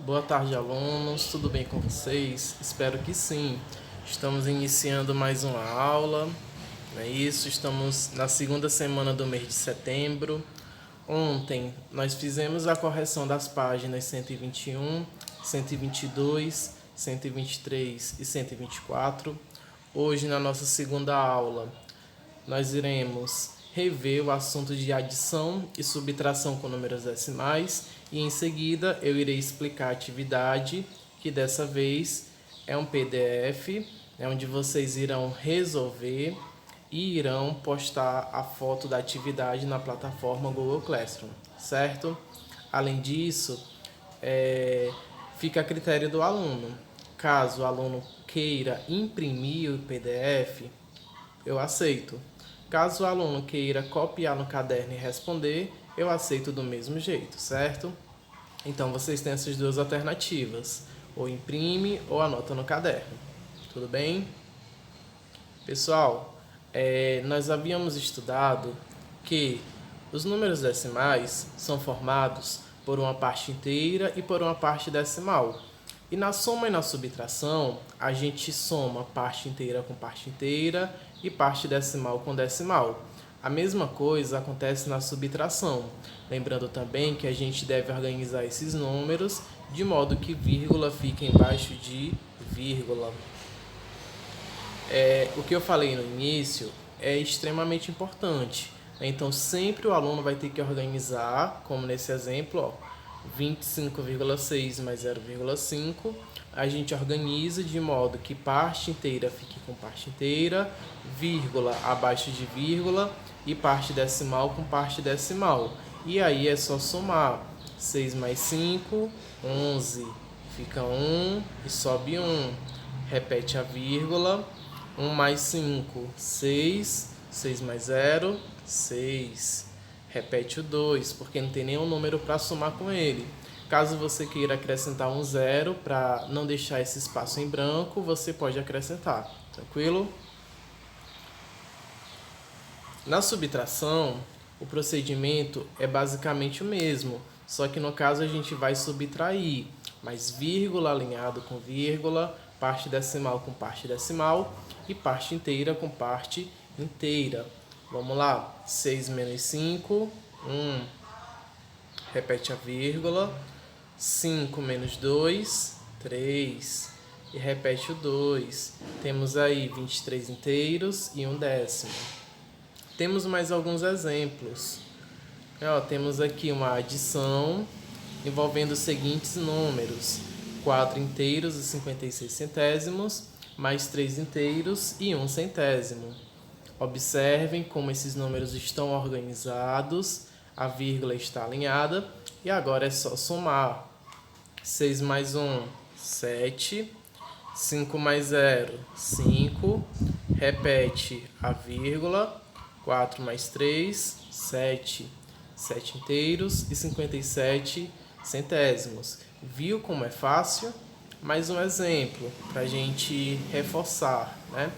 Boa tarde, alunos. Tudo bem com vocês? Espero que sim. Estamos iniciando mais uma aula, não é isso? Estamos na segunda semana do mês de setembro. Ontem nós fizemos a correção das páginas 121, 122, 123 e 124. Hoje, na nossa segunda aula, nós iremos rever o assunto de adição e subtração com números decimais e em seguida eu irei explicar a atividade, que dessa vez é um PDF, onde vocês irão resolver e irão postar a foto da atividade na plataforma Google Classroom, certo? Além disso, fica a critério do aluno. Caso o aluno queira imprimir o PDF, eu aceito. Caso o aluno queira copiar no caderno e responder, eu aceito do mesmo jeito, certo? Então vocês têm essas duas alternativas, ou imprime ou anota no caderno, tudo bem? Pessoal, nós havíamos estudado que os números decimais são formados por uma parte inteira e por uma parte decimal. E na soma e na subtração, a gente soma parte inteira com parte inteira e parte decimal com decimal. A mesma coisa acontece na subtração. Lembrando também que a gente deve organizar esses números de modo que vírgula fique embaixo de vírgula. O que eu falei no início é extremamente importante. Então, sempre o aluno vai ter que organizar, como nesse exemplo, ó, 25,6 mais 0,5. A gente organiza de modo que parte inteira fique com parte inteira, vírgula abaixo de vírgula e parte decimal com parte decimal. E aí é só somar. 6 mais 5, 11. Fica 1 e sobe 1. Repete a vírgula. 1 mais 5, 6. 6 mais 0, 6. Repete o 2, porque não tem nenhum número para somar com ele. Caso você queira acrescentar um zero para não deixar esse espaço em branco, você pode acrescentar, tranquilo? Na subtração, o procedimento é basicamente o mesmo, só que no caso a gente vai subtrair, mas vírgula alinhado com vírgula, parte decimal com parte decimal e parte inteira com parte inteira. Vamos lá, 6 menos 5, 1. Repete a vírgula. 5 menos 2, 3. E repete o 2. Temos aí 23 inteiros e 1/10. Temos mais alguns exemplos. Temos aqui uma adição envolvendo os seguintes números: 4 inteiros e 56 centésimos, mais 3 inteiros e 1 centésimo. Observem como esses números estão organizados, a vírgula está alinhada e agora é só somar. 6 mais 1, 7. 5 mais 0, 5. Repete a vírgula. 4 mais 3, 7. 7 inteiros e 57 centésimos. Viu como é fácil? Mais um exemplo para a gente reforçar, né?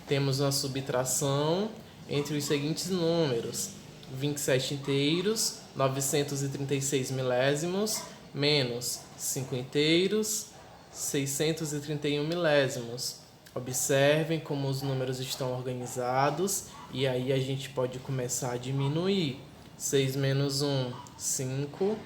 Temos uma subtração entre os seguintes números: 27 inteiros, 936 milésimos, menos 5 inteiros, 631 milésimos. Observem como os números estão organizados e aí a gente pode começar a diminuir. 6 menos 1, 5.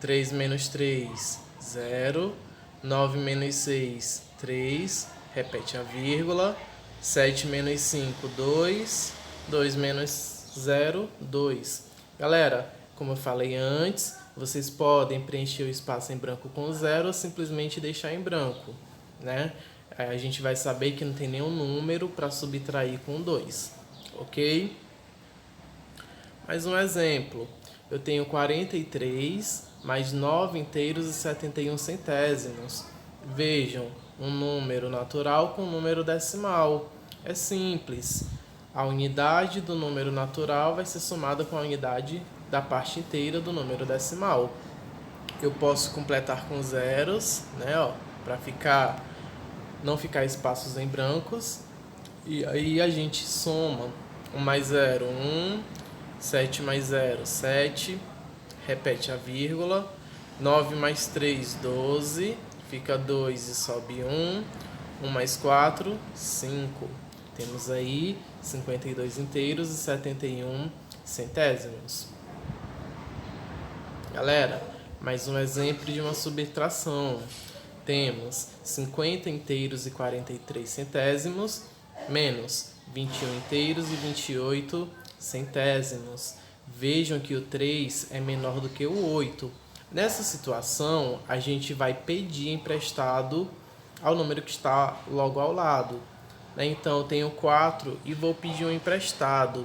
3 menos 3, 0. 9 menos 6, 3. Repete a vírgula. 7 menos 5, 2. 2 menos 0, 2. Galera, como eu falei antes, vocês podem preencher o espaço em branco com 0 ou simplesmente deixar em branco, né? Aí a gente vai saber que não tem nenhum número para subtrair com 2, ok? Mais um exemplo. Eu tenho 43 mais 9 inteiros e 71 centésimos. Vejam, um número natural com um número decimal. É simples. A unidade do número natural vai ser somada com a unidade da parte inteira do número decimal. Eu posso completar com zeros, né, para não ficar espaços em brancos. E aí a gente soma. 1 mais 0, 1. 7 mais 0, 7. Repete a vírgula. 9 mais 3, 12. Fica 2 e sobe 1. 1 mais 4, 5. Temos aí 52 inteiros e 71 centésimos. Galera, mais um exemplo de uma subtração. Temos 50 inteiros e 43 centésimos, menos 21 inteiros e 28 centésimos. Vejam que o 3 é menor do que o 8. Nessa situação, a gente vai pedir emprestado ao número que está logo ao lado. Então, eu tenho 4 e vou pedir um emprestado.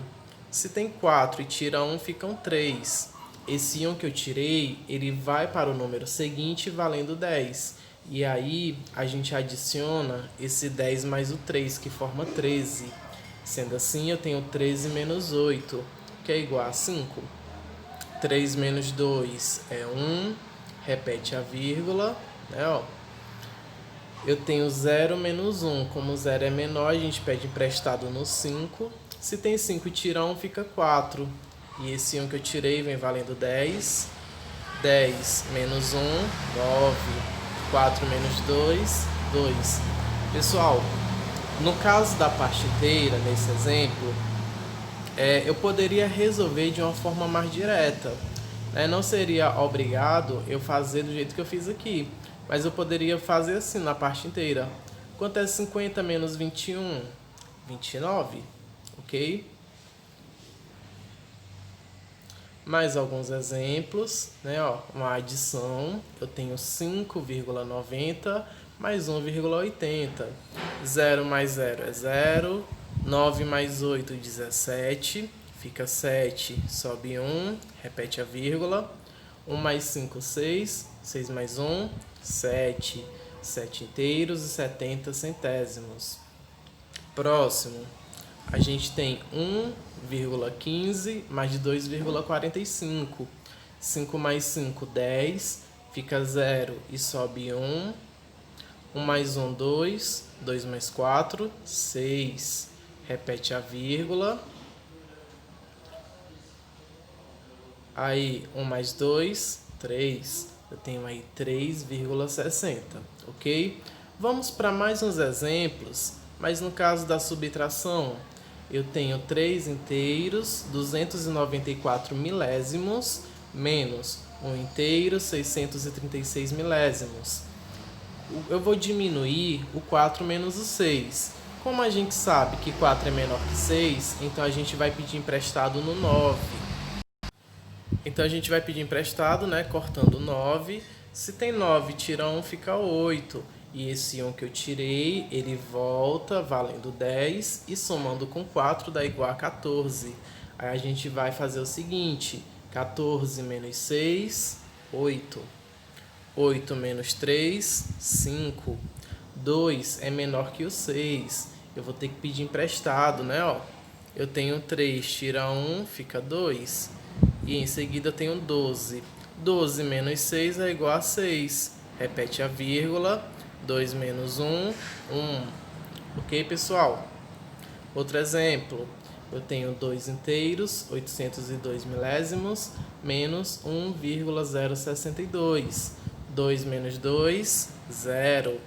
Se tem 4 e tira 1, ficam 3. Esse 1 que eu tirei, ele vai para o número seguinte valendo 10. E aí, a gente adiciona esse 10 mais o 3, que forma 13. Sendo assim, eu tenho 13 menos 8, que é igual a 5. 3 menos 2 é 1. Repete a vírgula, né, ó. Eu tenho 0 menos 1. Como 0 é menor, a gente pede emprestado no 5. Se tem 5 e tira 1, fica 4. E esse 1 que eu tirei vem valendo 10. 10 menos 1, 9. 4 menos 2, 2. Pessoal, no caso da parte inteira, nesse exemplo, eu poderia resolver de uma forma mais direta. Não seria obrigado eu fazer do jeito que eu fiz aqui, mas eu poderia fazer assim na parte inteira. Quanto é 50 menos 21? 29, ok? Mais alguns exemplos, né? Ó, uma adição, eu tenho 5,90 mais 1,80. 0 mais 0 é 0. 9 mais 8, 17. Fica 7, sobe 1, repete a vírgula. 1 mais 5, 6. 6 mais 1, 7. 7 inteiros e 70 centésimos. Próximo, a gente tem 1,15 mais 2,45. 5 mais 5, 10. Fica 0 e sobe 1. 1 mais 1, 2. 2 mais 4, 6. Repete a vírgula. Aí, 1 mais 2, 3. Eu tenho aí 3,60, ok? Vamos para mais uns exemplos, mas no caso da subtração, eu tenho 3 inteiros, 294 milésimos, menos 1 inteiro, 636 milésimos. Eu vou diminuir o 4 menos o 6. Como a gente sabe que 4 é menor que 6, então a gente vai pedir emprestado no 9. Então a gente vai pedir emprestado, né, cortando 9. Se tem 9, tira 1, fica 8. E esse 1 que eu tirei, ele volta valendo 10 e somando com 4 dá igual a 14. Aí a gente vai fazer o seguinte: 14 menos 6, 8. 8 menos 3, 5. 2 é menor que o 6. Eu vou ter que pedir emprestado, né? Ó, eu tenho 3, tira 1, fica 2. E em seguida eu tenho 12. 12 menos 6 é igual a 6. Repete a vírgula. 2 menos 1, 1. Ok, pessoal? Outro exemplo. Eu tenho 2 inteiros, 802 milésimos, menos 1,062. 2 menos 2, 0.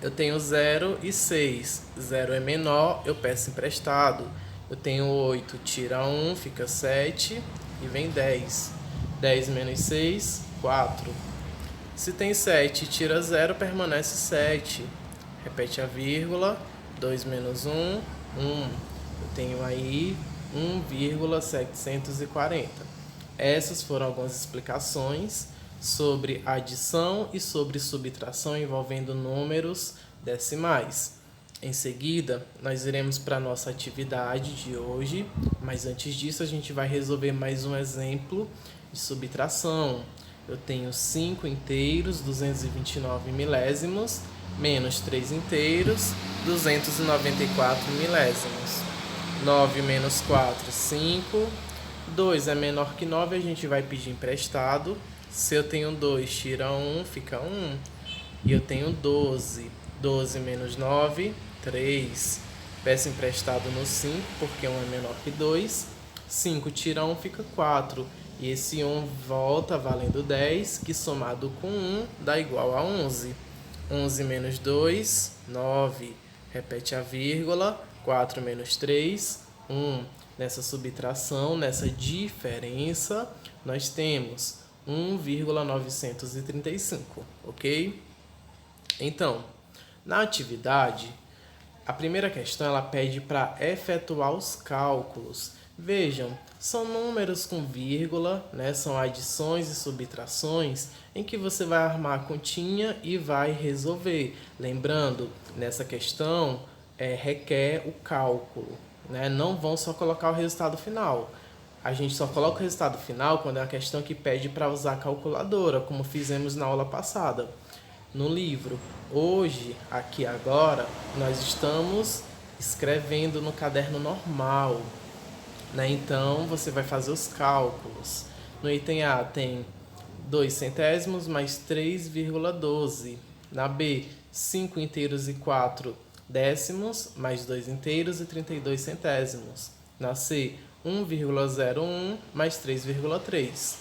Eu tenho 0 e 6. 0 é menor, eu peço emprestado. Eu tenho 8, tira 1, fica 7 e vem 10. 10 menos 6, 4. Se tem 7 e tira 0, permanece 7. Repete a vírgula. 2 menos 1, 1. Eu tenho aí 1,740. Essas foram algumas explicações sobre adição e sobre subtração envolvendo números decimais. Em seguida, nós iremos para a nossa atividade de hoje, mas antes disso a gente vai resolver mais um exemplo de subtração. Eu tenho 5 inteiros, 229 milésimos, menos 3 inteiros, 294 milésimos. 9 menos 4, 5. 2 é menor que 9, a gente vai pedir emprestado. Se eu tenho 2, tira 1, fica 1. E eu tenho 12. 12 menos 9, 3. Peço emprestado no 5, porque 1 é menor que 2. 5 tira 1, fica 4. E esse 1 volta valendo 10, que somado com 1 dá igual a 11. 11 menos 2, 9. Repete a vírgula. 4 menos 3, 1. Nessa subtração, nessa diferença, nós temos 1,935, ok? Então, na atividade, a primeira questão ela pede para efetuar os cálculos. Vejam, são números com vírgula, né? São adições e subtrações em que você vai armar a continha e vai resolver. Lembrando, nessa questão requer o cálculo, né? Não vão só colocar o resultado final. A gente só coloca o resultado final quando é uma questão que pede para usar a calculadora, como fizemos na aula passada. No livro, hoje, aqui agora, nós estamos escrevendo no caderno normal, né? Então, você vai fazer os cálculos. No item A tem 2 centésimos mais 3,12. Na B, 5 inteiros e 4 décimos mais 2 inteiros e 32 centésimos. Na C, 1,01 mais 3,3.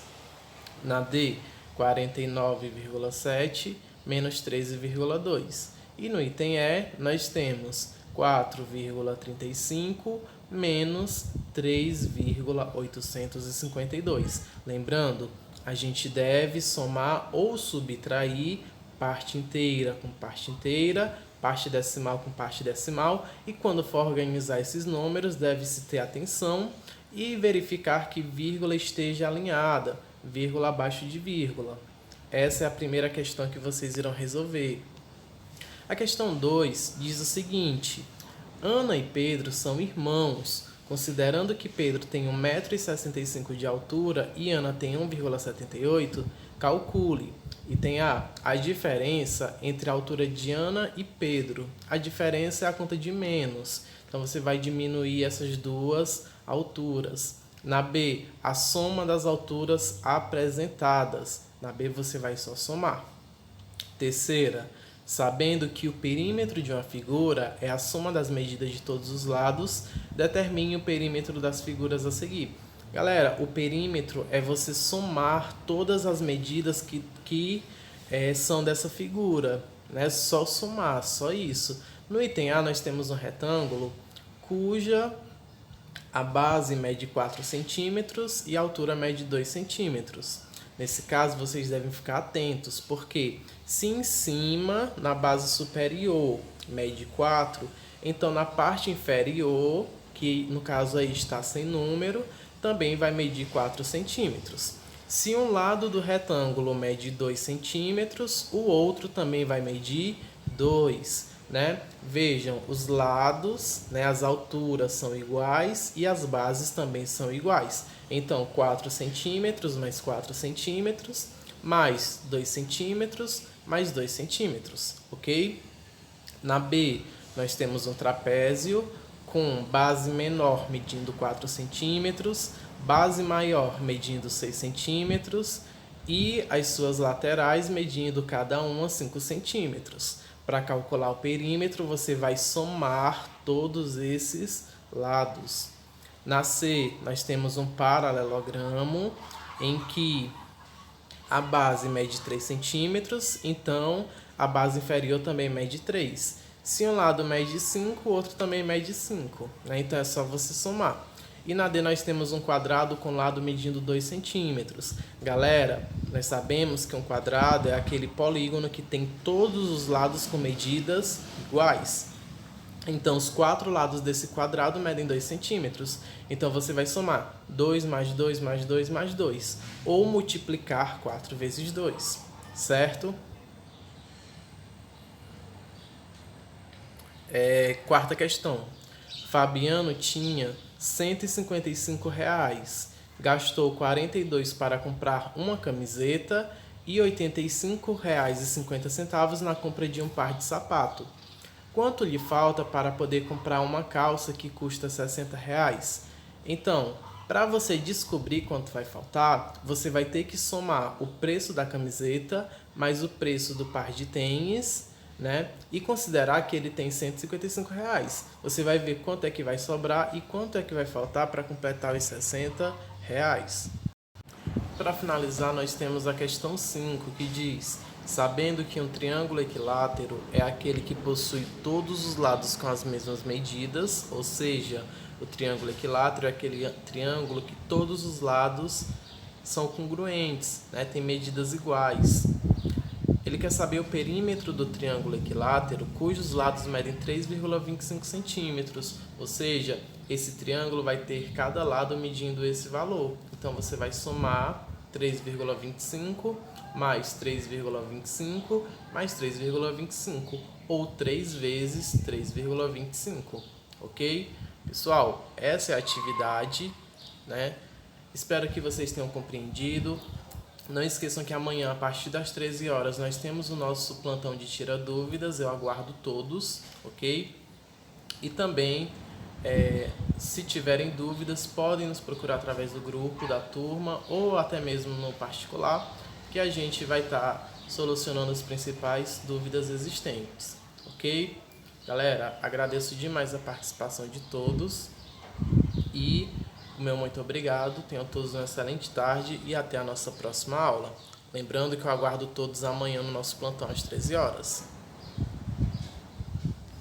Na D, 49,7 menos 13,2. E no item E, nós temos 4,35 menos 3,852. Lembrando, a gente deve somar ou subtrair parte inteira com parte inteira, parte decimal com parte decimal, e quando for organizar esses números, deve-se ter atenção e verificar que vírgula esteja alinhada, vírgula abaixo de vírgula. Essa é a primeira questão que vocês irão resolver. A questão 2 diz o seguinte: Ana e Pedro são irmãos. Considerando que Pedro tem 1,65 m de altura e Ana tem 1,78, calcule. Item A, a diferença entre a altura de Ana e Pedro. A diferença é a conta de menos. Então, você vai diminuir essas duas alturas. Na B, a soma das alturas apresentadas. Na B, você vai só somar. Terceira, sabendo que o perímetro de uma figura é a soma das medidas de todos os lados, determine o perímetro das figuras a seguir. Galera, o perímetro é você somar todas as medidas que são dessa figura, né? Só somar, só isso. No item A, nós temos um retângulo cuja a base mede 4 centímetros e a altura mede 2 centímetros. Nesse caso, vocês devem ficar atentos, porque se em cima, na base superior, mede 4, então na parte inferior, que no caso aí está sem número, também vai medir 4 centímetros. Se um lado do retângulo mede 2 centímetros, o outro também vai medir 2, né? Vejam, os lados, né, as alturas são iguais e as bases também são iguais. Então, 4 centímetros mais 4 centímetros, mais 2 centímetros, mais 2 centímetros, ok? Na B, nós temos um trapézio com base menor medindo 4 centímetros, base maior medindo 6 centímetros e as suas laterais medindo cada uma 5 centímetros. Para calcular o perímetro, você vai somar todos esses lados. Na C, nós temos um paralelogramo em que a base mede 3 centímetros, então a base inferior também mede 3. Se um lado mede 5, o outro também mede 5, né? Então é só você somar. E na D nós temos um quadrado com lado medindo 2 centímetros. Galera, nós sabemos que um quadrado é aquele polígono que tem todos os lados com medidas iguais. Então, os 4 lados desse quadrado medem 2 centímetros. Então, você vai somar 2 mais 2 mais 2 mais 2. Ou multiplicar 4 vezes 2, certo? Quarta questão. Fabiano tinha R$155. Gastou 42 para comprar uma camiseta e R$85,50 na compra de um par de sapato. Quanto lhe falta para poder comprar uma calça que custa R$60? Então, para você descobrir quanto vai faltar, você vai ter que somar o preço da camiseta mais o preço do par de tênis, né? E considerar que ele tem R$155. Você vai ver quanto é que vai sobrar e quanto é que vai faltar para completar os R$60. para finalizar, nós temos a questão 5, que diz: sabendo que um triângulo equilátero é aquele que possui todos os lados com as mesmas medidas, ou seja, o triângulo equilátero é aquele triângulo que todos os lados são congruentes, né? Tem medidas iguais. Ele quer saber o perímetro do triângulo equilátero, cujos lados medem 3,25 centímetros, ou seja, esse triângulo vai ter cada lado medindo esse valor. Então, você vai somar 3,25 mais 3,25 mais 3,25, ou 3 vezes 3,25, ok? Pessoal, essa é a atividade, né? Espero que vocês tenham compreendido. Não esqueçam que amanhã, a partir das 13 horas, nós temos o nosso plantão de tira dúvidas. Eu aguardo todos, ok? E também, se tiverem dúvidas, podem nos procurar através do grupo da turma ou até mesmo no particular, que a gente vai estar solucionando as principais dúvidas existentes, ok? Galera, agradeço demais a participação de todos e o meu muito obrigado. Tenham todos uma excelente tarde e até a nossa próxima aula. Lembrando que eu aguardo todos amanhã no nosso plantão às 13 horas.